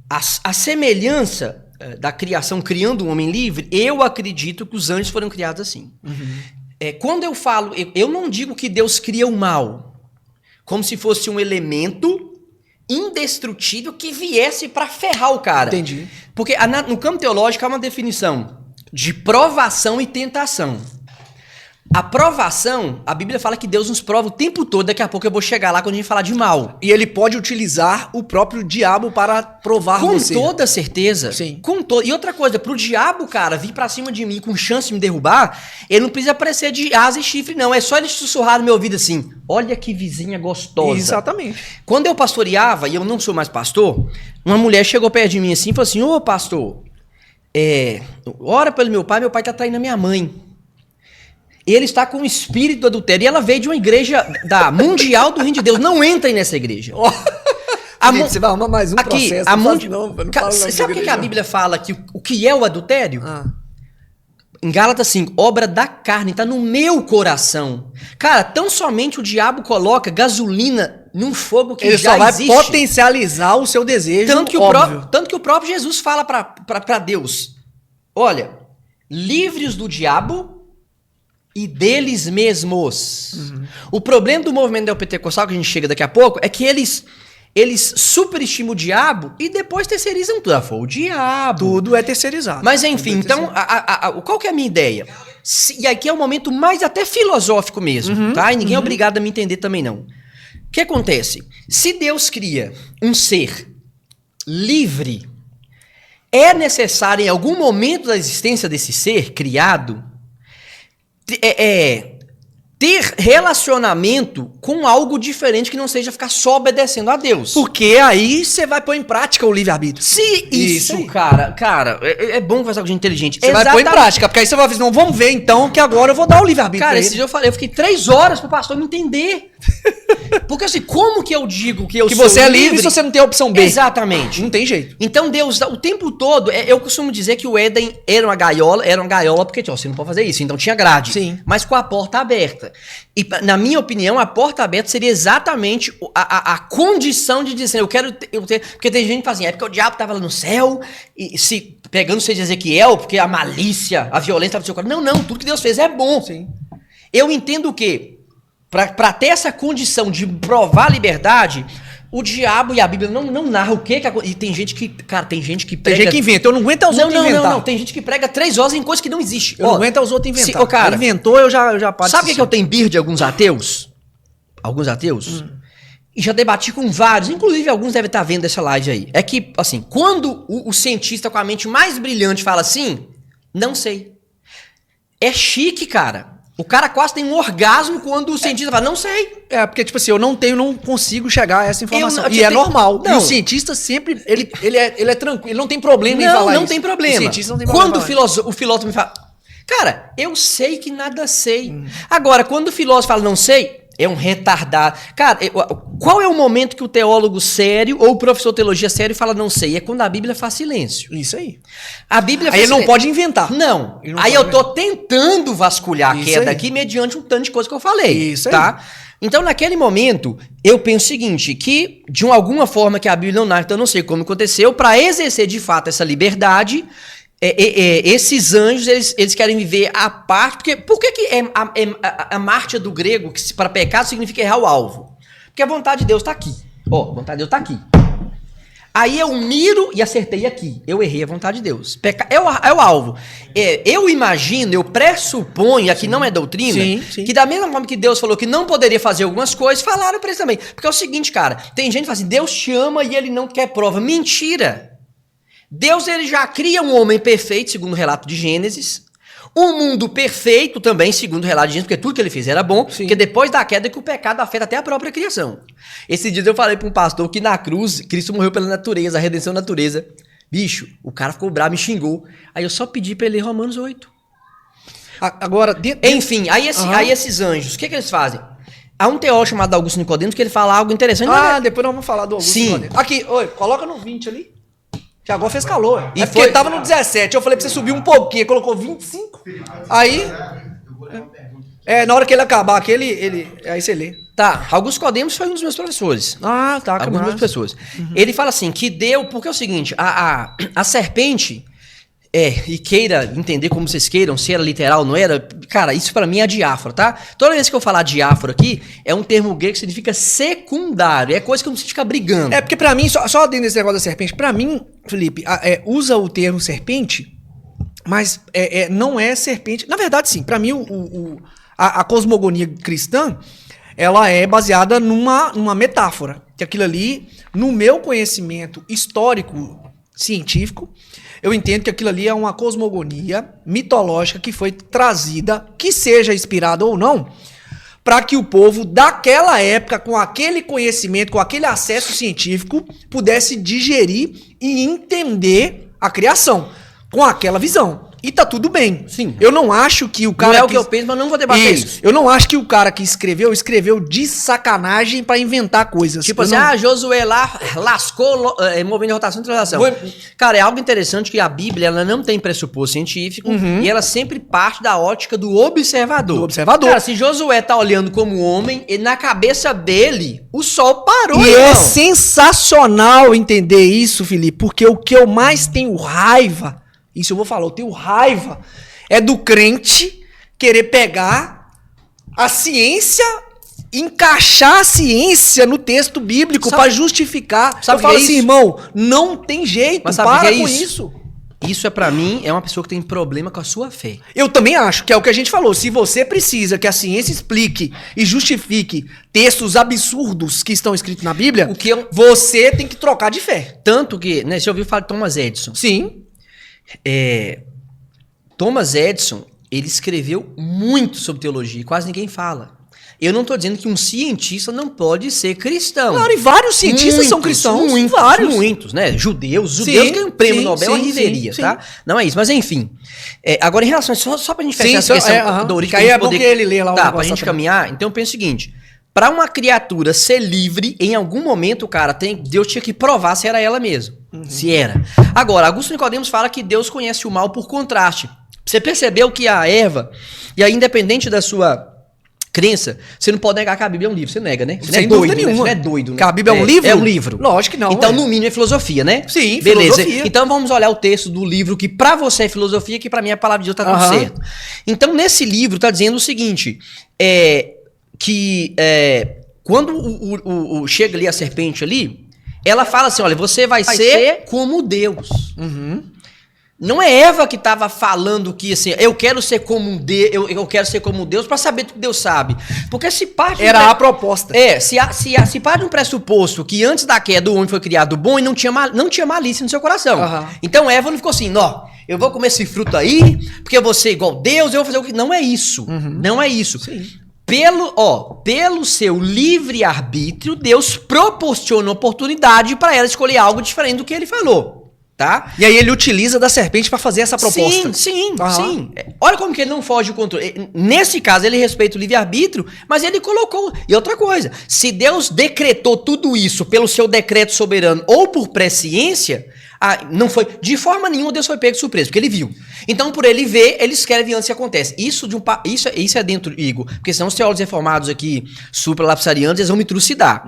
A semelhança da criação criando um homem livre, eu acredito que os anjos foram criados assim. Quando eu falo, eu não digo que Deus cria o mal, como se fosse um elemento indestrutível que viesse para ferrar o cara. Entendi. Porque no campo teológico há uma definição de provação e tentação. A provação, a Bíblia fala que Deus nos prova o tempo todo, daqui a pouco eu vou chegar lá quando a gente falar de mal. E ele pode utilizar o próprio diabo para provar você. Com toda certeza. Sim. E outra coisa, pro diabo, cara, vir pra cima de mim com chance de me derrubar, ele não precisa aparecer de asa e chifre, não. É só ele sussurrar no meu ouvido assim, olha que vizinha gostosa. Exatamente. Quando eu pastoreava, e eu não sou mais pastor, uma mulher chegou perto de mim assim e falou assim, ô pastor, ora pelo meu pai tá traindo a minha mãe. Ele está com o espírito do adultério. E ela veio de uma igreja mundial do Reino de Deus. Não entrem nessa igreja. Você vai arrumar mais um processo. Sabe o que a Bíblia fala? Que o que é o adultério? Em Gálatas 5, obra da carne, está no meu coração. Cara, tão somente o diabo coloca gasolina num fogo que ele já existe. Ele só vai potencializar o seu desejo, tanto que o próprio Jesus fala para Deus, olha, livre-os do diabo e deles mesmos. O problema do movimento neopentecostal, que a gente chega daqui a pouco, é que eles superestimam o diabo e depois terceirizam tudo. Foi o diabo. Tudo é terceirizado. Mas enfim, então, qual que é a minha ideia? E aqui é um momento mais até filosófico mesmo, tá? E ninguém é obrigado a me entender também, não. O que acontece? Se Deus cria um ser livre, é necessário em algum momento da existência desse ser criado ter relacionamento com algo diferente que não seja ficar só obedecendo a Deus. Porque aí você vai pôr em prática o livre-arbítrio. Se isso, cara, é bom conversar com gente inteligente. Você vai pôr em prática, porque aí você vai fazer, não, vamos ver então que agora eu vou dar o livre-arbítrio. Cara, esse dia eu fiquei 3 horas pro pastor me entender. Porque assim, como que eu digo que que você é livre se você não tem a opção B? Exatamente. Não tem jeito. Então Deus, o tempo todo, eu costumo dizer que o Éden era uma gaiola porque você não pode fazer isso, então tinha grade. Sim. Mas com a porta aberta. E na minha opinião, a porta aberta seria exatamente a condição de dizer, eu quero ter, porque tem gente que fala assim, é porque o diabo estava lá no céu, e pegando você de Ezequiel, porque a malícia, a violência estava no seu coração. Não, tudo que Deus fez é bom. Sim. Eu entendo o quê? Para ter essa condição de provar a liberdade, o diabo e a Bíblia não narram o quê? E tem gente que, cara, tem gente que prega... Tem gente que inventa, eu não aguento os outros inventar. Não, tem gente que prega 3 horas em coisa que não existe. Eu não aguento os outros inventar. Cara, inventou, eu já paro. Sabe o que eu tenho birra de alguns ateus? Alguns ateus? E já debati com vários, inclusive alguns devem estar vendo essa live aí. É que, assim, quando o cientista com a mente mais brilhante fala assim, não sei. É chique, cara. O cara quase tem um orgasmo quando o cientista fala, não sei. Porque, tipo assim, eu não consigo chegar a essa informação. E é normal. Não. E o cientista sempre, ele é tranquilo, ele não tem problema em falar não isso. tem problema. O cientista não tem problema. Quando o filósofo me fala, cara, eu sei que nada sei. Agora, quando o filósofo fala, não sei, é um retardado. Cara, qual é o momento que o teólogo sério ou o professor de teologia sério fala não sei? É quando a Bíblia faz silêncio. Isso aí. A Bíblia aí ele não pode inventar. Não. Aí eu tô tentando vasculhar a queda aqui mediante um tanto de coisa que eu falei. Isso tá? Aí. Então, naquele momento, eu penso o seguinte, que de alguma forma que a Bíblia não narra, então eu não sei como aconteceu, para exercer de fato essa liberdade, esses anjos, eles querem viver a parte... Por que a mártia do grego, que para pecado significa errar o alvo? Porque a vontade de Deus está aqui. A vontade de Deus está aqui. Aí eu miro e acertei aqui. Eu errei a vontade de Deus. É o alvo. Eu imagino, eu pressuponho, aqui não é doutrina, que da mesma forma que Deus falou que não poderia fazer algumas coisas, falaram para ele também. Porque é o seguinte, cara, tem gente que fala assim, Deus te ama e ele não quer prova. Mentira! Deus ele já cria um homem perfeito, segundo o relato de Gênesis. Um mundo perfeito também, segundo o relato de Gênesis, porque tudo que ele fez era bom. Sim. Porque depois da queda que o pecado afeta até a própria criação. Esse dia eu falei para um pastor que na cruz, Cristo morreu pela natureza, a redenção da natureza. Bicho, o cara ficou bravo, me xingou. Aí eu só pedi para ele ler Romanos 8. Agora, enfim, aí esses anjos, o que eles fazem? Há um teólogo chamado Augusto Nicodemos que ele fala algo interessante. Depois nós vamos falar do Augusto Nicodemos. Aqui, coloca no 20 ali. Que agora fez calor. E porque tava no 17. Eu falei pra você subir um pouquinho. Colocou 25. Aí. Na hora que ele acabar aqui, aí você lê. Tá, Augusto Codemos foi um dos meus professores. Ah, tá. Algumas das pessoas. Ele fala assim, que deu... Porque é o seguinte, a serpente... e queira entender como vocês queiram, se era literal ou não era, cara, isso pra mim é diáfora, tá? Toda vez que eu falar diáfora aqui, é um termo grego que significa secundário, é coisa que não precisa ficar brigando. É porque pra mim, só dentro desse negócio da serpente, pra mim, Felipe, usa o termo serpente, mas não é serpente. Na verdade, sim, pra mim a cosmogonia cristã, ela é baseada numa metáfora, que aquilo ali, no meu conhecimento histórico, científico, eu entendo que aquilo ali é uma cosmogonia mitológica que foi trazida, que seja inspirada ou não, para que o povo daquela época, com aquele conhecimento, com aquele acesso científico, pudesse digerir e entender a criação com aquela visão. E tá tudo bem. Sim. Eu não acho que o cara... Não é o que eu penso, mas não vou debater isso. Eu não acho que o cara que escreveu de sacanagem pra inventar coisas. Tipo assim, Josué lá lascou movendo de rotação e translação. Cara, é algo interessante que a Bíblia ela não tem pressuposto científico e ela sempre parte da ótica do observador. Cara, se Josué tá olhando como homem, e na cabeça dele, o sol parou. E é sensacional entender isso, Felipe, porque o que eu mais tenho raiva... Isso eu vou falar, eu tenho raiva. É do crente querer pegar a ciência, encaixar a ciência no texto bíblico para justificar. Sabe eu falo assim, irmão, não tem jeito, mas sabe para que é com isso? isso. Isso pra mim é uma pessoa que tem problema com a sua fé. Eu também acho que é o que a gente falou. Se você precisa que a ciência explique e justifique textos absurdos que estão escritos na Bíblia, você tem que trocar de fé. Tanto que, né, você ouviu falar de Thomas Edison? Sim. Thomas Edison, ele escreveu muito sobre teologia, quase ninguém fala. Eu não estou dizendo que um cientista não pode ser cristão. Claro, e vários cientistas são cristãos. Muitos, né? Judeus ganham o prêmio Nobel, é uma riveria, tá? Não é isso, mas enfim. Agora, em relação a só pra gente fechar essa questão da origem... Aí é bom que ele lê lá o negócio. Pra gente caminhar, então eu penso o seguinte... Para uma criatura ser livre, em algum momento, cara, Deus tinha que provar se era ela mesmo. Se era. Agora, Augusto Nicodemos fala que Deus conhece o mal por contraste. Você percebeu que a Eva, e aí, independente da sua crença, você não pode negar que a Bíblia é um livro. Você nega, né? Você Sem dúvida nenhuma. Você não é doido, né? Que a Bíblia é um livro? É um livro. Lógico que não. Então, no mínimo, é filosofia, né? Sim, beleza. Filosofia. Então, vamos olhar o texto do livro que pra você é filosofia, que pra mim é a palavra de Deus, tá tudo certo. Então, nesse livro, tá dizendo o seguinte, quando chega ali a serpente ali, ela fala assim, olha, você vai ser como Deus. Não é Eva que estava falando que assim, eu quero ser como Deus, eu quero ser como Deus para saber do que Deus sabe. Porque se parte a proposta. Se parte de um pressuposto que antes da queda o homem foi criado bom e não tinha malícia no seu coração. Então Eva não ficou assim, não, eu vou comer esse fruto aí, porque eu vou ser igual Deus, eu vou fazer o que... Não é isso. Não é isso. Sim. Pelo seu livre-arbítrio, Deus proporciona oportunidade para ela escolher algo diferente do que ele falou, tá? E aí ele utiliza da serpente para fazer essa proposta. Sim. Olha como que ele não foge do controle. Nesse caso, ele respeita o livre-arbítrio, mas ele colocou... E outra coisa, se Deus decretou tudo isso pelo seu decreto soberano ou por presciência... não foi, de forma nenhuma Deus foi pego de surpresa, porque ele viu. Então, por ele ver, ele escreve antes que acontece. Isso é dentro, Igor, porque senão os teólogos reformados aqui, supralapsarianos, eles vão me trucidar.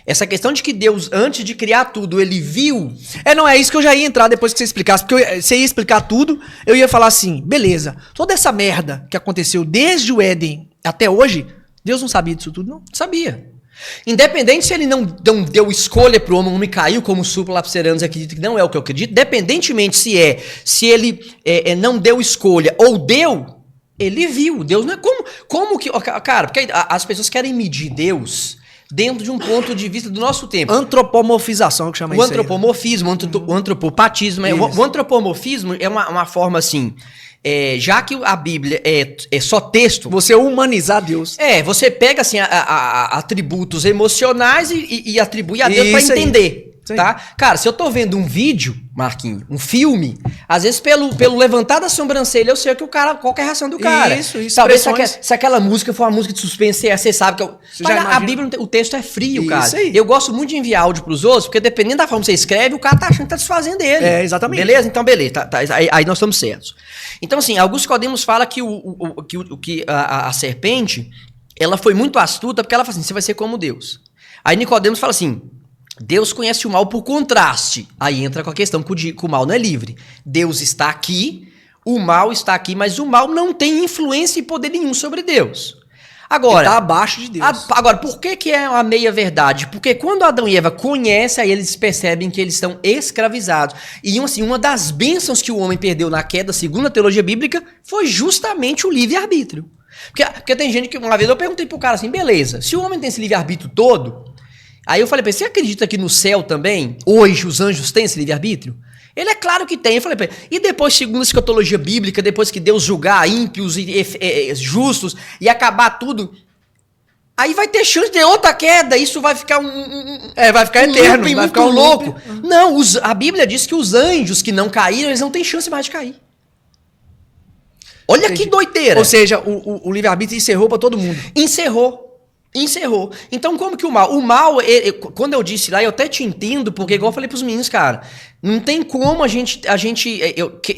Essa questão de que Deus, antes de criar tudo, ele viu... Não é isso que eu já ia entrar depois que você explicasse, porque você ia explicar tudo, eu ia falar assim, beleza, toda essa merda que aconteceu desde o Éden até hoje, Deus não sabia disso tudo, não? Sabia. Independente se ele não deu escolha pro homem, o homem caiu, como os supralapsarianos acreditam que não é o que eu acredito, independentemente se ele não deu escolha ou deu, ele viu. Deus não é como que... Cara, porque as pessoas querem medir Deus dentro de um ponto de vista do nosso tempo. Antropomorfização, que chama isso. O antropomorfismo, o antropopatismo. O antropomorfismo é uma forma assim... já que a Bíblia é só texto... Você humanizar Deus. Você pega assim, atributos emocionais e atribui a Deus para entender. Tá? Cara, se eu tô vendo um vídeo, Marquinhos, um filme, às vezes pelo levantar da sobrancelha eu sei que qual que é a reação do cara. Isso. Talvez se aquela música for uma música de suspense, você sabe que... Mas a Bíblia, o texto é frio, cara. Aí. Eu gosto muito de enviar áudio pros outros, porque dependendo da forma que você escreve, o cara tá achando que tá desfazendo dele. Exatamente. Beleza? Então, beleza. Aí nós estamos certos. Então, assim, Augusto Nicodemos fala que a serpente... ela foi muito astuta porque ela fala assim, você vai ser como Deus. Aí Nicodemos fala assim, Deus conhece o mal por contraste. Aí entra com a questão que o mal não é livre. Deus está aqui, o mal está aqui, mas o mal não tem influência e poder nenhum sobre Deus. Agora, está abaixo de Deus. Agora, por que é uma meia-verdade? Porque quando Adão e Eva conhecem, aí eles percebem que eles estão escravizados. E assim, uma das bênçãos que o homem perdeu na queda, segundo a teologia bíblica, foi justamente o livre-arbítrio. Porque tem gente que, uma vez eu perguntei pro cara assim, beleza, se o homem tem esse livre-arbítrio todo, aí eu falei pra ele, você acredita que no céu também, hoje, os anjos têm esse livre-arbítrio? Ele é claro que tem. Eu falei pra ele, e depois, segundo a escatologia bíblica, depois que Deus julgar ímpios e justos e acabar tudo, aí vai ter chance de ter outra queda, isso vai ficar vai ficar eterno, vai ficar louco. Não, a Bíblia diz que os anjos que não caíram, eles não têm chance mais de cair. Olha que doideira. Ou seja, o livre-arbítrio encerrou pra todo mundo. Encerrou. Então, como que o mal? O mal, quando eu disse lá, eu até te entendo, porque igual eu falei pros meninos, cara, não tem como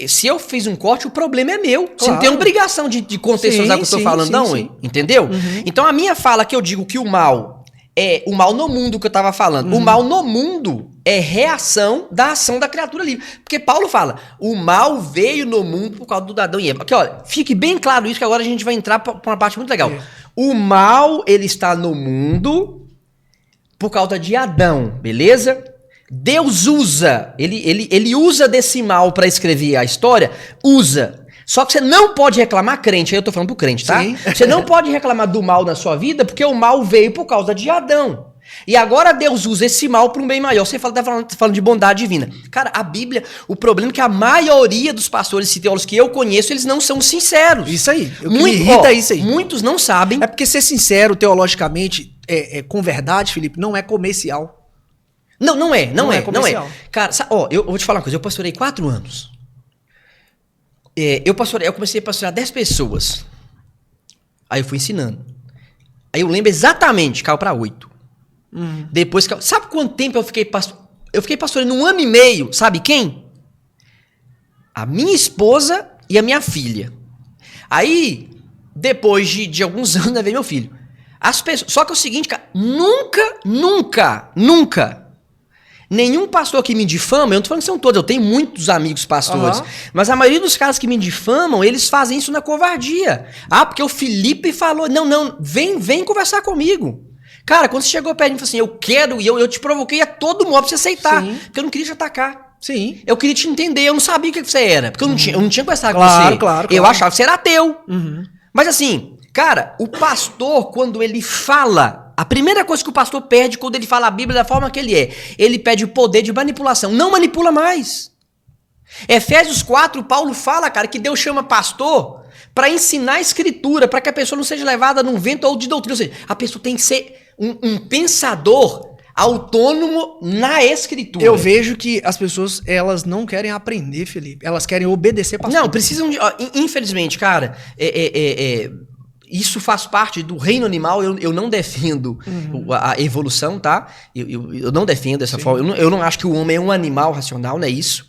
se eu fiz um corte, o problema é meu. Claro. Você não tem obrigação de contextualizar o que eu tô falando, não, entendeu? Uhum. Então, a minha fala que eu digo que o mal é o mal no mundo que eu tava falando. Uhum. O mal no mundo é reação da ação da criatura livre. Porque Paulo fala, o mal veio no mundo por causa do Adão e Eva. Aqui, olha, fique bem claro isso, que agora a gente vai entrar pra uma parte muito legal. O mal, ele está no mundo por causa de Adão, beleza? Deus usa, ele usa desse mal para escrever a história, usa. Só que você não pode reclamar, crente, aí eu tô falando pro crente, tá? Sim. Você não pode reclamar do mal na sua vida, porque o mal veio por causa de Adão. E agora Deus usa esse mal para um bem maior. Você tá falando de bondade divina. Cara, a Bíblia, o problema é que a maioria dos pastores e teólogos que eu conheço, eles não são sinceros. Isso aí. Me irrita isso aí. Muitos não sabem. É porque ser sincero teologicamente, com verdade, Felipe, não é comercial. Não é. Cara, eu vou te falar uma coisa. Eu pastorei 4 anos. Eu comecei a pastorear 10 pessoas. Aí eu fui ensinando. Aí eu lembro exatamente, caiu para 8. Depois, sabe quanto tempo eu fiquei pastoreando? Eu fiquei pastoreando 1 ano e meio, sabe quem? A minha esposa e a minha filha. Aí, depois de alguns anos, veio meu filho. As pessoas, só que é o seguinte, cara, nunca, nenhum pastor que me difama, eu não tô falando que são todos, eu tenho muitos amigos pastores, mas a maioria dos caras que me difamam, eles fazem isso na covardia. Porque o Felipe falou, não, vem conversar comigo. Cara, quando você chegou perto de mim e falou assim, eu quero, e eu te provoquei a todo modo pra você aceitar. Sim. Porque eu não queria te atacar. Sim. Eu queria te entender, eu não sabia o que você era. Porque eu não tinha conversado com você. Claro. Eu achava que você era ateu. Mas assim, cara, o pastor, quando ele fala, a primeira coisa que o pastor perde quando ele fala a Bíblia da forma que ele pede o poder de manipulação. Não manipula mais. Efésios 4, Paulo fala, cara, que Deus chama pastor para ensinar a escritura, para que a pessoa não seja levada num vento ou de doutrina. Ou seja, a pessoa tem que ser um pensador autônomo na escritura. Eu vejo que as pessoas, elas não querem aprender, Felipe. Elas querem obedecer pastor. Não, precisam de... Infelizmente, cara, isso faz parte do reino animal. Eu não defendo a evolução, tá? Eu não defendo dessa forma. Eu não acho que o homem é um animal racional, não é isso.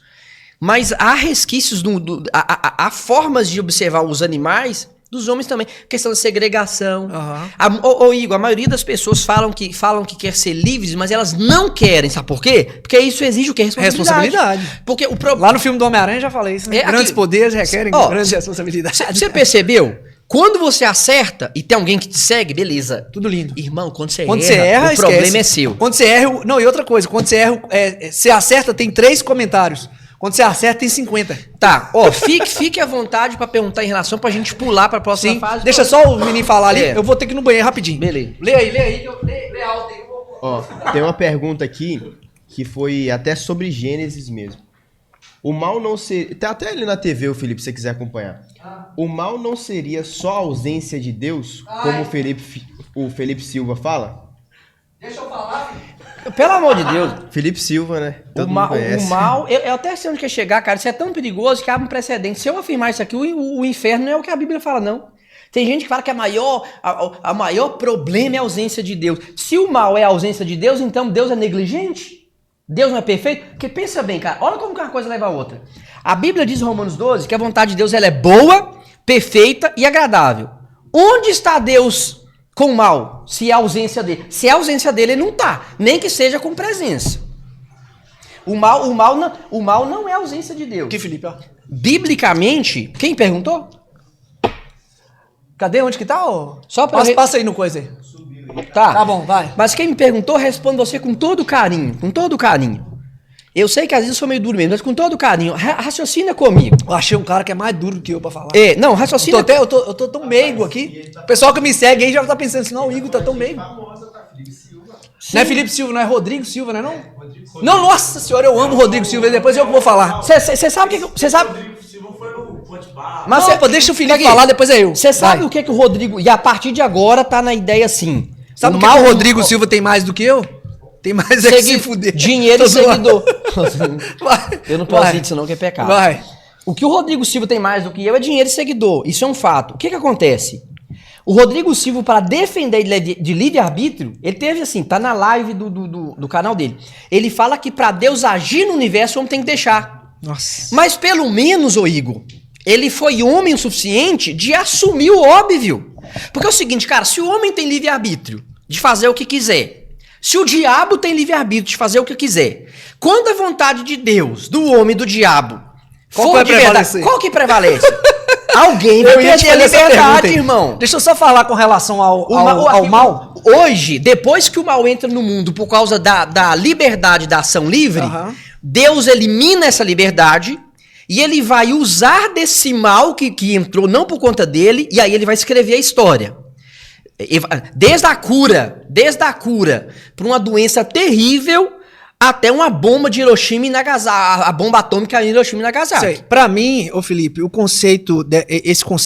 Mas há resquícios, há formas de observar os animais dos homens também. Questão da segregação. Igor, a maioria das pessoas falam que quer ser livres, mas elas não querem. Sabe por quê? Porque isso exige o quê? Responsabilidade. Porque Lá no filme do Homem-Aranha já falei isso, né? Grandes poderes requerem grandes responsabilidades. Você percebeu? Quando você acerta e tem alguém que te segue, beleza. Tudo lindo. Irmão, quando você erra, o problema é seu. Quando você erra... Não, e outra coisa. Quando você erra... você acerta, tem 3 comentários. Quando você acerta, tem 50. Tá, fique à vontade pra perguntar em relação pra gente pular pra próxima fase. Deixa só o menino falar ali, eu vou ter que ir no banheiro rapidinho. Beleza. Lê aí, que eu lê alto aí. Tem uma pergunta aqui, que foi até sobre Gênesis mesmo. O mal não seria... Tá até ali na TV, Felipe, se você quiser acompanhar. O mal não seria só a ausência de Deus, como o Felipe Silva fala? Deixa eu falar, Felipe. Pelo amor de Deus. Felipe Silva, né? O mal, eu até sei onde quer chegar, cara. Isso é tão perigoso que abre um precedente. Se eu afirmar isso aqui, o inferno não é o que a Bíblia fala, não. Tem gente que fala que a maior problema é a ausência de Deus. Se o mal é a ausência de Deus, então Deus é negligente? Deus não é perfeito? Porque pensa bem, cara. Olha como que uma coisa leva a outra. A Bíblia diz em Romanos 12 que a vontade de Deus ela é boa, perfeita e agradável. Onde está Deus com o mal, se é a ausência dele. Se é a ausência dele, ele não tá, nem que seja com presença. O mal não é a ausência de Deus. Aqui, Felipe, ó. Biblicamente, quem perguntou? Cadê? Onde que tá? Ó? Só pra Passa aí no coisa aí. Tá bom, vai. Mas quem me perguntou, respondo você com todo carinho, com todo carinho. Eu sei que às vezes eu sou meio duro mesmo, mas com todo carinho. Raciocina comigo. Eu achei um cara que é mais duro do que eu pra falar. Não, raciocina. Eu tô tão meigo aqui. O pessoal que me segue aí já tá pensando assim, não, o Igor tá tão meigo. Não é Felipe Silva, não é Rodrigo Silva, não é não? Não, nossa senhora, eu amo o Rodrigo Silva, depois eu que vou falar. Você sabe o que... Você sabe... Rodrigo Silva foi no Potbar. Mas Opa, deixa o Felipe falar, depois é eu. Você sabe Vai. o que o Rodrigo... E a partir de agora tá na ideia assim. Sabe o que o Rodrigo Silva tem mais do que eu? Tem mais é que se fuder. Dinheiro e Tô zoando. seguidor. Vai. Eu não posso Vai. dizer isso não, que é pecado. Vai. O que o Rodrigo Silva tem mais do que eu é dinheiro e seguidor. Isso é um fato. O que acontece? O Rodrigo Silva, para defender de livre-arbítrio, ele teve assim, tá na live do canal dele. Ele fala que para Deus agir no universo, o homem tem que deixar. Nossa. Mas pelo menos, ô Igor, ele foi homem o suficiente de assumir o óbvio. Porque é o seguinte, cara, se o homem tem livre-arbítrio de fazer o que quiser, se o diabo tem livre-arbítrio de fazer o que quiser, quando a vontade de Deus, do homem e do diabo, Qual for vai de verdade, prevalecer? qual que prevalece? Alguém vai Eu ia te perder a fazer essa liberdade, pergunta aí. irmão. Deixa eu só falar com relação ao mal. Hoje, depois que o mal entra no mundo por causa da liberdade da ação livre, Aham. Deus elimina essa liberdade e ele vai usar desse mal que entrou não por conta dele, e aí ele vai escrever a história. Desde a cura para uma doença terrível até uma bomba de Hiroshima e Nagasaki, a bomba atômica em Hiroshima e Nagasaki. Pra mim, ô Felipe, esse conceito